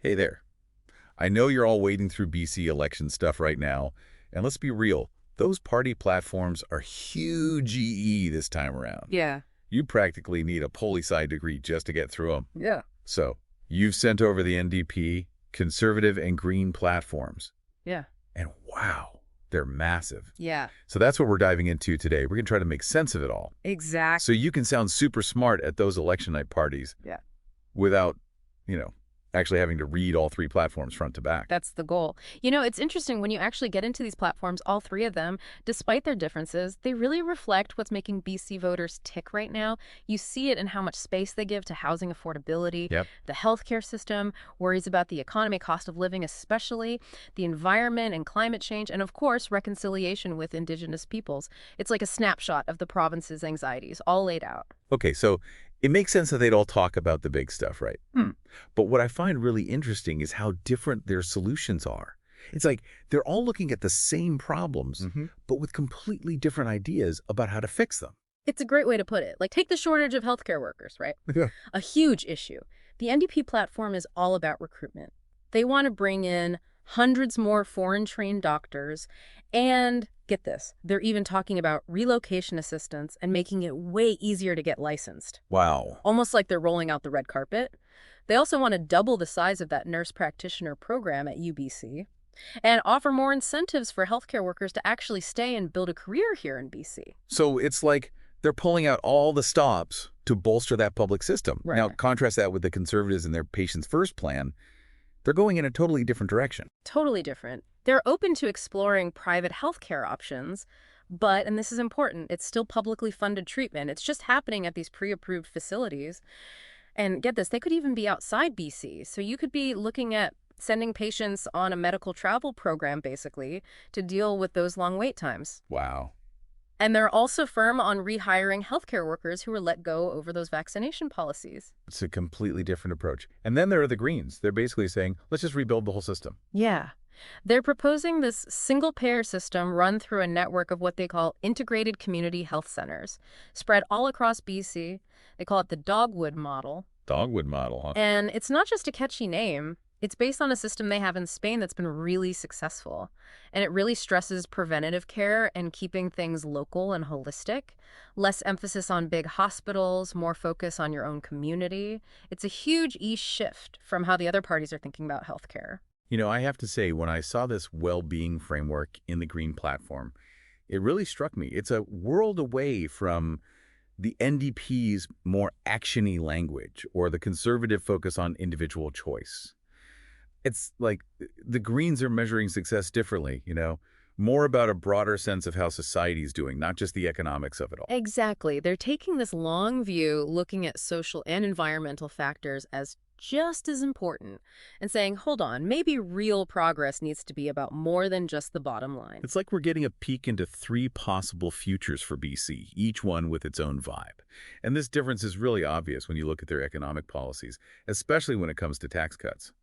Hey there. I know you're all wading through BC election stuff right now, and let's be real, those party platforms are huge EE this time around. Yeah. You practically need a poli-sci degree just to get through them. Yeah. So, you've sent over the NDP, conservative and green platforms, Yeah. and wow, they're massive. Yeah. So that's what we're diving into today. We're going to try to make sense of it all. So Exactly. you can sound super smart at those election night parties Yeah. without, you know, actually having to read all three platforms front to back. That's the goal. It's interesting when you actually get into these platforms, all three of them, despite their differences, they really reflect what's making BC voters tick right now. You see it in how much space they give to housing affordability, Yep. the healthcare system, worries about the economy, cost of living especially, the environment and climate change, and of course, reconciliation with Indigenous peoples. It's like a snapshot of the province's anxieties, all laid out. Okay, so it makes sense that they'd all talk about the big stuff, right? But what I find really interesting is how different their solutions are. It's like they're all looking at the same problems, but with completely different ideas about how to fix them. It's a great way to put it. Like, take the shortage of healthcare workers, right? Yeah. A huge issue. The NDP platform is all about recruitment. They want to bring in hundreds more foreign-trained doctors, and get this, they're even talking about relocation assistance and making it way easier to get licensed. Wow. Almost like they're rolling out the red carpet. They also want to double the size of that nurse practitioner program at UBC and offer more incentives for healthcare workers to actually stay and build a career here in BC. So it's like they're pulling out all the stops to bolster that public system. Right. Now, contrast that with the conservatives and their Patients First plan. They're going in a totally different direction. Totally different. They're open to exploring private healthcare options, but, and this is important, it's still publicly funded treatment. It's just happening at these pre-approved facilities. And get this, they could even be outside BC. So you could be looking at sending patients on a medical travel program, basically, to deal with those long wait times. Wow. And they're also firm on rehiring healthcare workers who were let go over those vaccination policies. It's a completely different approach. And then there are the Greens. They're basically saying, let's just rebuild the whole system. Yeah. They're proposing this single-payer system run through a network of what they call integrated community health centers, spread all across BC. They call it the Dogwood model. Dogwood model, huh? And it's not just a catchy name. It's based on a system they have in Spain that's been really successful. And it really stresses preventative care and keeping things local and holistic. Less emphasis on big hospitals, more focus on your own community. It's a huge shift from how the other parties are thinking about healthcare. You know, I have to say, when I saw this well-being framework in the Green platform, it really struck me. It's a world away from the NDP's more action-y language or the conservative focus on individual choice. It's like the Greens are measuring success differently, more about a broader sense of how society's doing, not just the economics of it all. Exactly. They're taking this long view, looking at social and environmental factors as just as important, and saying, hold on, maybe real progress needs to be about more than just the bottom line. It's like we're getting a peek into three possible futures for BC, each one with its own vibe. And this difference is really obvious when you look at their economic policies, especially when it comes to tax cuts.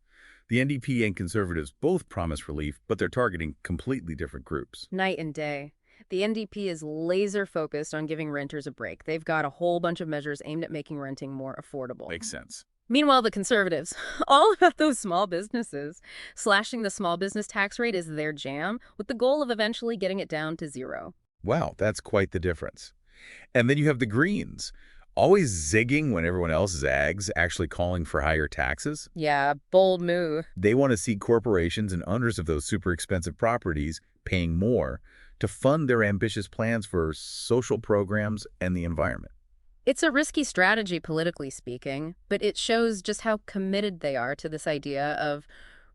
The NDP and Conservatives both promise relief, but they're targeting completely different groups. Night and day. The NDP is laser focused on giving renters a break. They've got a whole bunch of measures aimed at making renting more affordable. Makes sense. Meanwhile, the Conservatives, all about those small businesses. Slashing the small business tax rate is their jam, with the goal of eventually getting it down to zero. Wow, that's quite the difference. And then you have the Greens, always zigging when everyone else zags, actually calling for higher taxes. Yeah, bold move. They want to see corporations and owners of those super expensive properties paying more to fund their ambitious plans for social programs and the environment. It's a risky strategy, politically speaking, but it shows just how committed they are to this idea of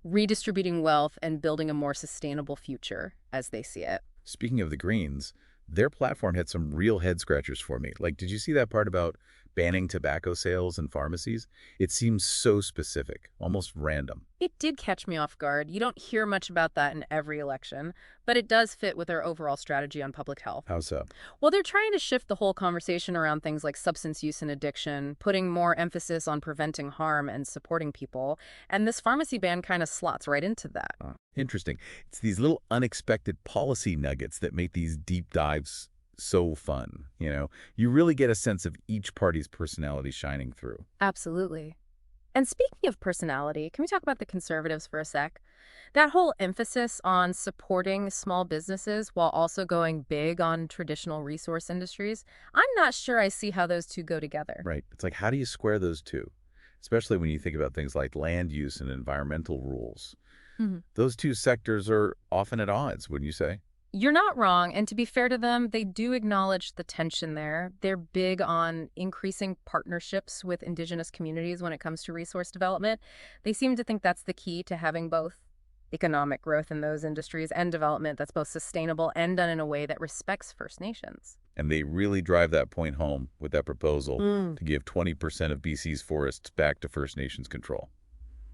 redistributing wealth and building a more sustainable future, as they see it. Speaking of the Greens, their platform had some real head-scratchers for me. Like, did you see that part about banning tobacco sales in pharmacies? It seems so specific, almost random. It did catch me off guard. You don't hear much about that in every election, but it does fit with their overall strategy on public health. How so? Well, they're trying to shift the whole conversation around things like substance use and addiction, putting more emphasis on preventing harm and supporting people, and this pharmacy ban kind of slots right into that. Interesting. It's these little unexpected policy nuggets that make these deep dives so fun. You really get a sense of each party's personality shining through. Absolutely. And speaking of personality, can we talk about the conservatives for a sec? That whole emphasis on supporting small businesses while also going big on traditional resource industries, I'm not sure I see how those two go together. Right. It's like, how do you square those two? Especially when you think about things like land use and environmental rules. Mhm. Those two sectors are often at odds, wouldn't you say? You're not wrong, and to be fair to them, they do acknowledge the tension there. They're big on increasing partnerships with indigenous communities when it comes to resource development. They seem to think that's the key to having both economic growth in those industries and development that's both sustainable and done in a way that respects First Nations. And they really drive that point home with that proposal Mm. to give 20% of BC's forests back to First Nations control.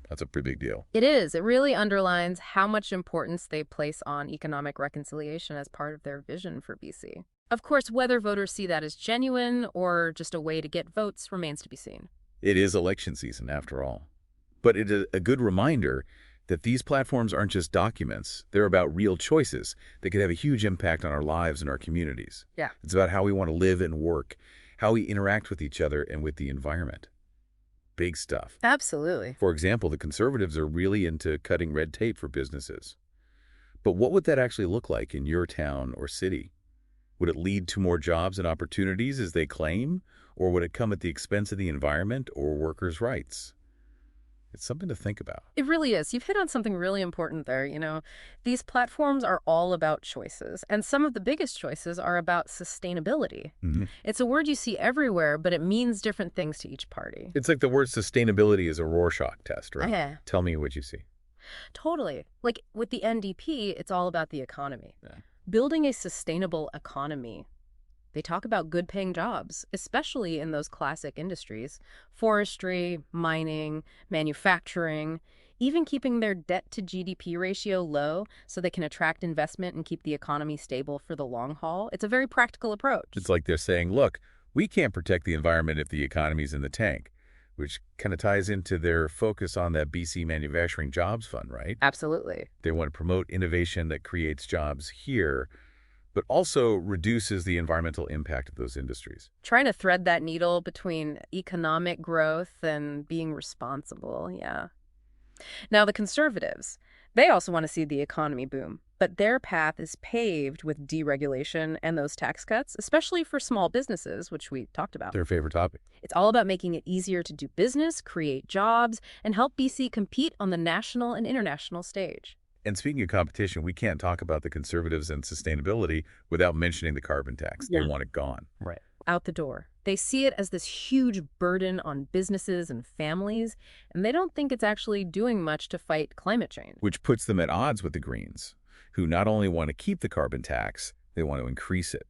That's a pretty big deal. It is. It really underlines how much importance they place on economic reconciliation as part of their vision for BC. Of course, whether voters see that as genuine or just a way to get votes remains to be seen. It is election season, after all. But it is a good reminder that these platforms aren't just documents. They're about real choices that could have a huge impact on our lives and our communities. Yeah. It's about how we want to live and work, how we interact with each other and with the environment. Big stuff. Absolutely. For example, the conservatives are really into cutting red tape for businesses. But what would that actually look like in your town or city? Would it lead to more jobs and opportunities as they claim? Or would it come at the expense of the environment or workers' rights? It's something to think about. It really is. You've hit on something really important there. These platforms are all about choices, and some of the biggest choices are about sustainability. Mhm. It's a word you see everywhere, but it means different things to each party. It's like the word sustainability is a Rorschach test, right? Yeah, Tell me what you see. totally. Like with the NDP, it's all about the economy. Yeah. Building a sustainable economy. They talk about good paying jobs, especially in those classic industries: forestry, mining, manufacturing, even keeping their debt to GDP ratio low so they can attract investment and keep the economy stable for the long haul. It's a very practical approach. It's like they're saying, look, we can't protect the environment if the economy's in the tank, which kind of ties into their focus on that BC Manufacturing Jobs Fund, right? Absolutely. They want to promote innovation that creates jobs here, but also reduces the environmental impact of those industries. Trying to thread that needle between economic growth and being responsible, yeah. Now, the conservatives, they also want to see the economy boom, but their path is paved with deregulation and those tax cuts, especially for small businesses, which we talked about. Their favorite topic. It's all about making it easier to do business, create jobs, and help BC compete on the national and international stage. And speaking of competition, we can't talk about the conservatives and sustainability without mentioning the carbon tax. They Yeah. want it gone. Right. Out the door. They see it as this huge burden on businesses and families, and they don't think it's actually doing much to fight climate change. Which puts them at odds with the Greens, who not only want to keep the carbon tax, they want to increase it.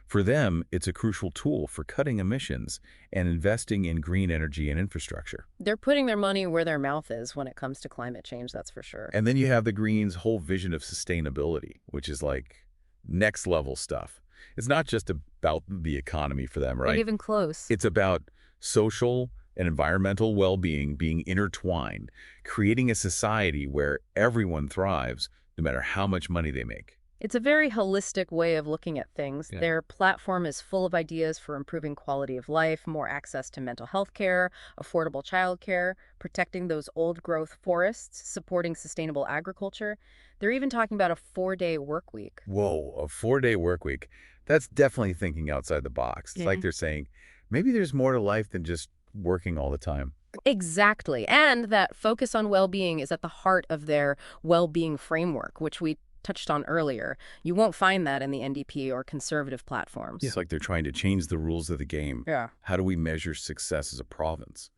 For them, it's a crucial tool for cutting emissions and investing in green energy and infrastructure. They're putting their money where their mouth is when it comes to climate change, that's for sure. And then you have the Greens' whole vision of sustainability, which is like next level stuff. It's not just about the economy for them, Not right? even close. It's about social and environmental well-being being intertwined, creating a society where everyone thrives no matter how much money they make. It's a very holistic way of looking at things. Yeah. Their platform is full of ideas for improving quality of life, more access to mental health care, affordable childcare, protecting those old-growth forests, supporting sustainable agriculture. They're even talking about a 4-day work week. Whoa, a 4-day work week. That's definitely thinking outside the box. It's Yeah. like they're saying, maybe there's more to life than just working all the time. Exactly. And that focus on well-being is at the heart of their well-being framework, which we touched on earlier. You won't find that in the NDP or conservative platforms. It's like they're trying to change the rules of the game. Yeah. How do we measure success as a province?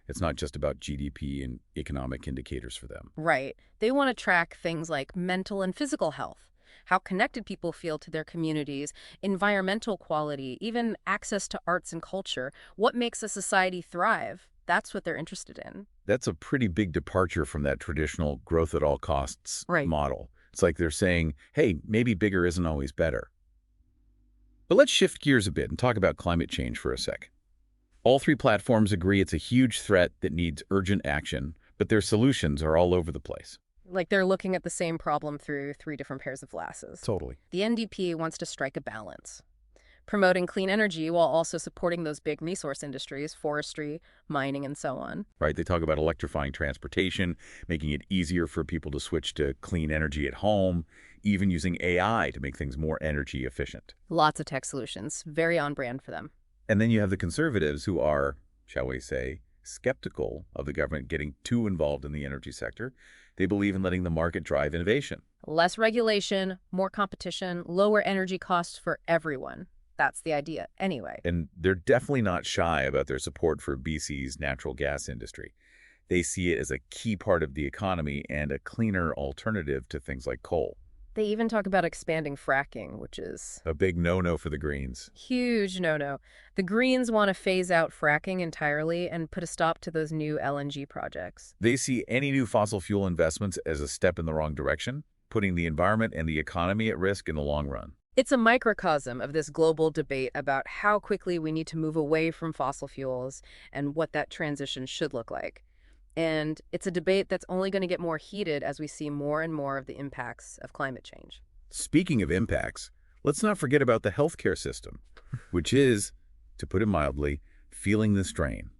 It's not just about GDP and economic indicators for them. Right. They want to track things like mental and physical health, how connected people feel to their communities, environmental quality, even access to arts and culture. What makes a society thrive? That's what they're interested in. That's a pretty big departure from that traditional growth at all costs Right. model. It's like they're saying, hey, maybe bigger isn't always better. But let's shift gears a bit and talk about climate change for a sec. All three platforms agree it's a huge threat that needs urgent action, but their solutions are all over the place. Like they're looking at the same problem through 3 different pairs of glasses. Totally. The NDP wants to strike a balance. promoting clean energy while also supporting those big resource industries, forestry, mining, and so on. Right? They talk about electrifying transportation, making it easier for people to switch to clean energy at home, even using AI to make things more energy efficient. Lots of tech solutions, very on brand for them. And then you have the conservatives who are, shall we say, skeptical of the government getting too involved in the energy sector. They believe in letting the market drive innovation. Less regulation, more competition, lower energy costs for everyone. That's the idea, anyway. And they're definitely not shy about their support for BC's natural gas industry. They see it as a key part of the economy and a cleaner alternative to things like coal. They even talk about expanding fracking, which is A big no-no for the Greens. huge no-no. The Greens want to phase out fracking entirely and put a stop to those new LNG projects. They see any new fossil fuel investments as a step in the wrong direction, putting the environment and the economy at risk in the long run. It's a microcosm of this global debate about how quickly we need to move away from fossil fuels and what that transition should look like. And it's a debate that's only going to get more heated as we see more and more of the impacts of climate change. Speaking of impacts, let's not forget about the healthcare system, which is, to put it mildly, feeling the strain.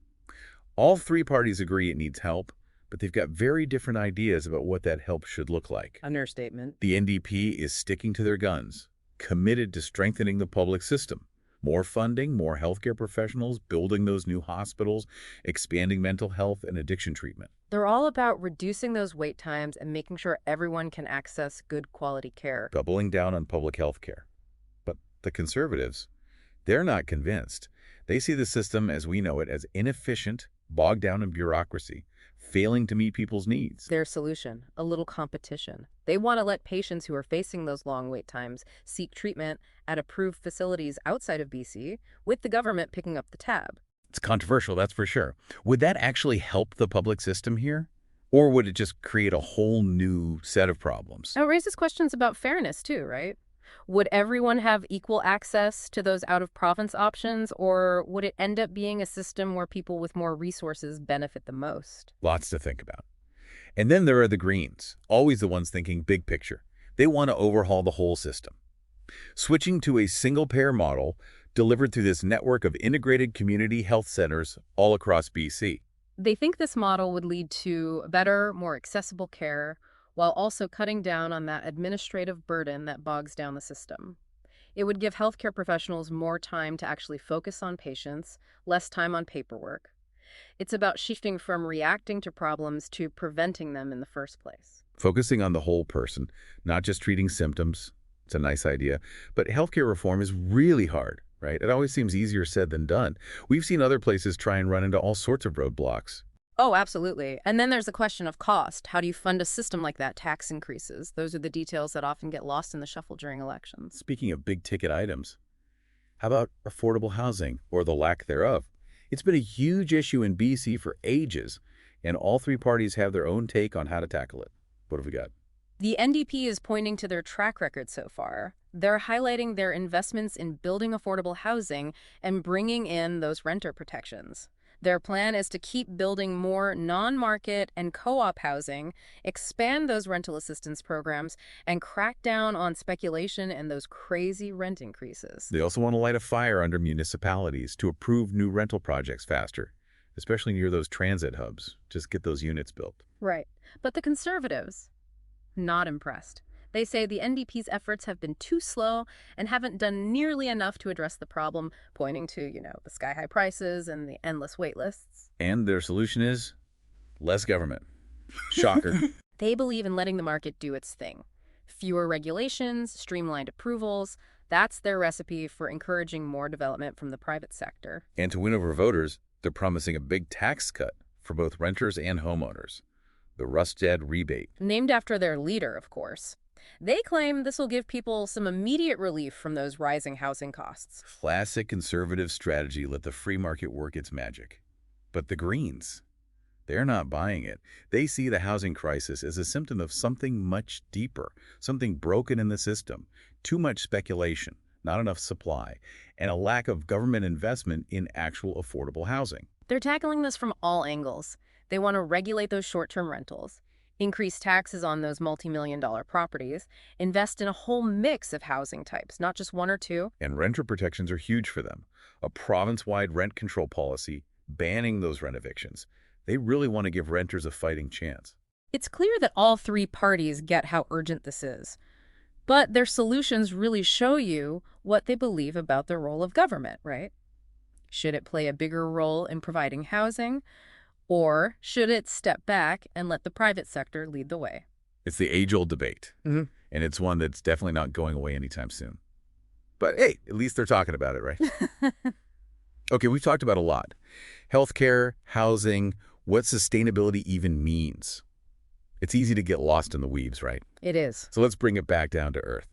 All three parties agree it needs help, but they've got very different ideas about what that help should look like. Understatement. The NDP is sticking to their guns, committed to strengthening the public system. More funding, more healthcare professionals, building those new hospitals, expanding mental health and addiction treatment. They're all about reducing those wait times and making sure everyone can access good quality care. Doubling down on public health care. But the conservatives, they're not convinced. They see the system as we know it as inefficient, bogged down in bureaucracy, failing to meet people's needs. Their solution, a little competition. They want to let patients who are facing those long wait times seek treatment at approved facilities outside of BC, with the government picking up the tab. It's controversial, that's for sure. Would that actually help the public system here? Or would it just create a whole new set of problems? Now, it raises questions about fairness too, right? Would everyone have equal access to those out-of-province options, or would it end up being a system where people with more resources benefit the most? Lots to think about. And then there are the Greens, always the ones thinking big picture. They want to overhaul the whole system. Switching to a single-payer model delivered through this network of integrated community health centers all across BC. They think this model would lead to better, more accessible care, while also cutting down on that administrative burden that bogs down the system. It would give healthcare professionals more time to actually focus on patients, less time on paperwork. It's about shifting from reacting to problems to preventing them in the first place. Focusing on the whole person, not just treating symptoms. It's a nice idea. But healthcare reform is really hard, right? It always seems easier said than done. We've seen other places try and run into all sorts of roadblocks. Oh, absolutely. And then there's the question of cost. How do you fund a system like that? Tax increases. Those are the details that often get lost in the shuffle during elections. Speaking of big-ticket items, how about affordable housing, or the lack thereof? It's been a huge issue in BC for ages, and all three parties have their own take on how to tackle it. What have we got? The NDP is pointing to their track record so far. They're highlighting their investments in building affordable housing and bringing in those renter protections. Their plan is to keep building more non-market and co-op housing, expand those rental assistance programs, and crack down on speculation and those crazy rent increases. They also want to light a fire under municipalities to approve new rental projects faster, especially near those transit hubs. Just get those units built. Right. But the Conservatives, not impressed. They say the NDP's efforts have been too slow and haven't done nearly enough to address the problem, pointing to, the sky-high prices and the endless wait lists. And their solution is less government. Shocker. They believe in letting the market do its thing. Fewer regulations, streamlined approvals. That's their recipe for encouraging more development from the private sector. And to win over voters, they're promising a big tax cut for both renters and homeowners. The Rustad rebate. Named after their leader, of course. They claim this will give people some immediate relief from those rising housing costs. Classic conservative strategy, let the free market work its magic. But the Greens, they're not buying it. They see the housing crisis as a symptom of something much deeper, something broken in the system, too much speculation, not enough supply, and a lack of government investment in actual affordable housing. They're tackling this from all angles. They want to regulate those short-term rentals, increase taxes on those multi-million-dollar properties, invest in a whole mix of housing types, not just one or two. And renter protections are huge for them. A province-wide rent control policy banning those rent evictions. They really want to give renters a fighting chance. It's clear that all three parties get how urgent this is. But their solutions really show you what they believe about the role of government, right? Should it play a bigger role in providing housing, or should it step back and let the private sector lead the way? It's the age-old debate, and it's one that's definitely not going away anytime soon. But hey, at least they're talking about it, right? Okay, we've talked about a lot. Healthcare, housing, what sustainability even means. It's easy to get lost in the weeds, right? It is. So let's bring it back down to earth.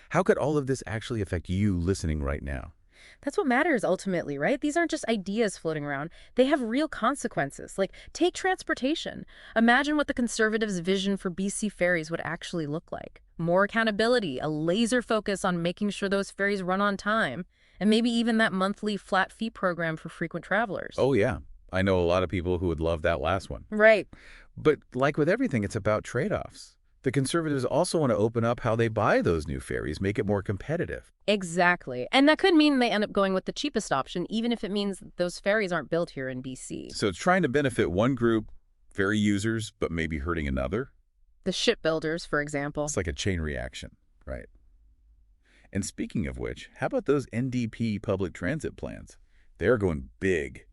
How could all of this actually affect you listening right now? That's what matters ultimately, right? These aren't just ideas floating around. They have real consequences. Like, take transportation. Imagine what the Conservatives' vision for BC ferries would actually look like. More accountability, a laser focus on making sure those ferries run on time, and maybe even that monthly flat fee program for frequent travelers. Oh, yeah. I know a lot of people who would love that last one. Right. But like with everything, it's about trade-offs. The Conservatives also want to open up how they buy those new ferries, make it more competitive. Exactly. And that could mean they end up going with the cheapest option, even if it means those ferries aren't built here in BC. So it's trying to benefit one group, ferry users, but maybe hurting another. The shipbuilders, for example. It's like a chain reaction, right? And speaking of which, how about those NDP public transit plans? They're going big.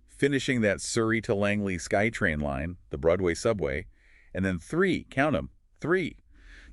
Finishing that Surrey to Langley SkyTrain line, the Broadway subway, and then 3, count them, 3,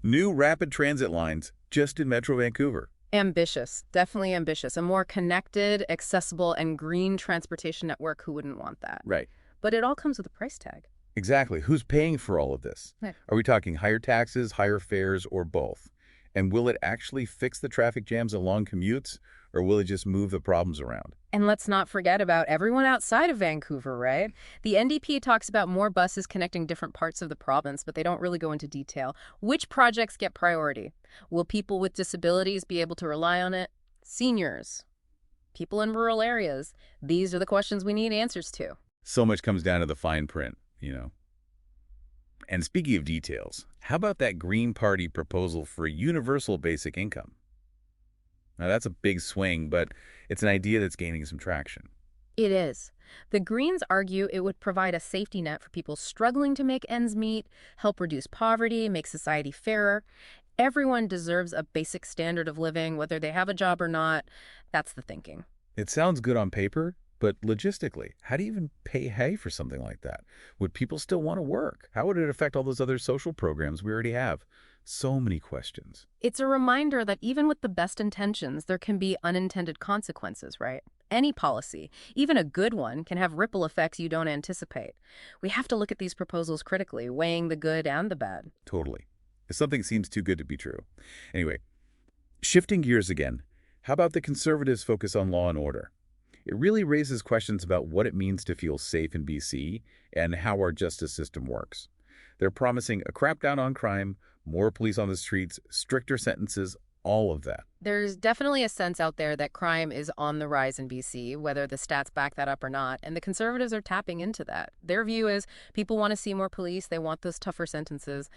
new rapid transit lines just in Metro Vancouver. Ambitious, definitely ambitious. A more connected, accessible, and green transportation network. Who wouldn't want that? Right. But it all comes with a price tag. Exactly. Who's paying for all of this? Right. Are we talking higher taxes, higher fares, or both? And will it actually fix the traffic jams and long commutes, or will it just move the problems around? And let's not forget about everyone outside of Vancouver, right? The NDP talks about more buses connecting different parts of the province, but they don't really go into detail. Which projects get priority? Will people with disabilities be able to rely on it? Seniors? People in rural areas? These are the questions we need answers to. So much comes down to the fine print, you know. And speaking of details, how about that Green Party proposal for a universal basic income? Now, that's a big swing, but it's an idea that's gaining some traction. It is. The Greens argue it would provide a safety net for people struggling to make ends meet, help reduce poverty, make society fairer. Everyone deserves a basic standard of living, whether they have a job or not. That's the thinking. It sounds good on paper, but logistically, how do you even pay hay for something like that? Would people still want to work? How would it affect all those other social programs we already have? So many questions. It's a reminder that even with the best intentions, there can be unintended consequences, right? Any policy, even a good one, can have ripple effects you don't anticipate. We have to look at these proposals critically, weighing the good and the bad. Totally. If something seems too good to be true. Anyway, shifting gears again, how about the Conservatives' focus on law and order? It really raises questions about what it means to feel safe in BC and how our justice system works. They're promising a crackdown on crime, more police on the streets, stricter sentences, all of that. There's definitely a sense out there that crime is on the rise in BC, whether the stats back that up or not, and the Conservatives are tapping into that. Their view is people want to see more police, they want those tougher sentences.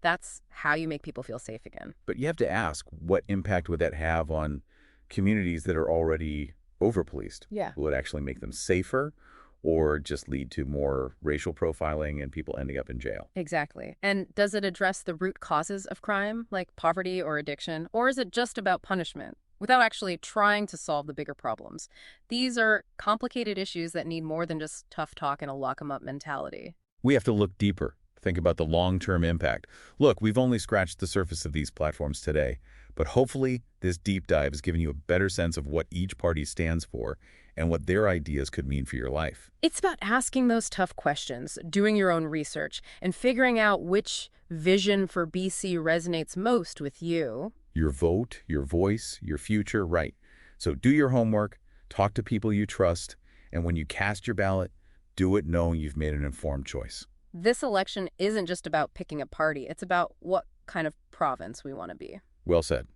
That's how you make people feel safe again. But you have to ask, what impact would that have on communities that are already over-policed? Yeah. Will it actually make them safer or just lead to more racial profiling and people ending up in jail? Exactly. And does it address the root causes of crime, like poverty or addiction, or is it just about punishment, without actually trying to solve the bigger problems? These are complicated issues that need more than just tough talk and a lock-'em-up mentality. We have to look deeper, think about the long-term impact. Look, we've only scratched the surface of these platforms today, but hopefully this deep dive has given you a better sense of what each party stands for and what their ideas could mean for your life. It's about asking those tough questions, doing your own research, and figuring out which vision for BC resonates most with you. Your vote, your voice, your future, right. So do your homework, talk to people you trust, and when you cast your ballot, do it knowing you've made an informed choice. This election isn't just about picking a party. It's about what kind of province we want to be. Well said.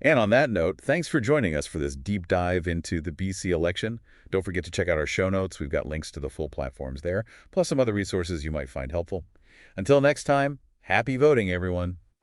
And on that note, thanks for joining us for this deep dive into the BC election. Don't forget to check out our show notes. We've got links to the full platforms there, plus some other resources you might find helpful. Until next time, happy voting, everyone.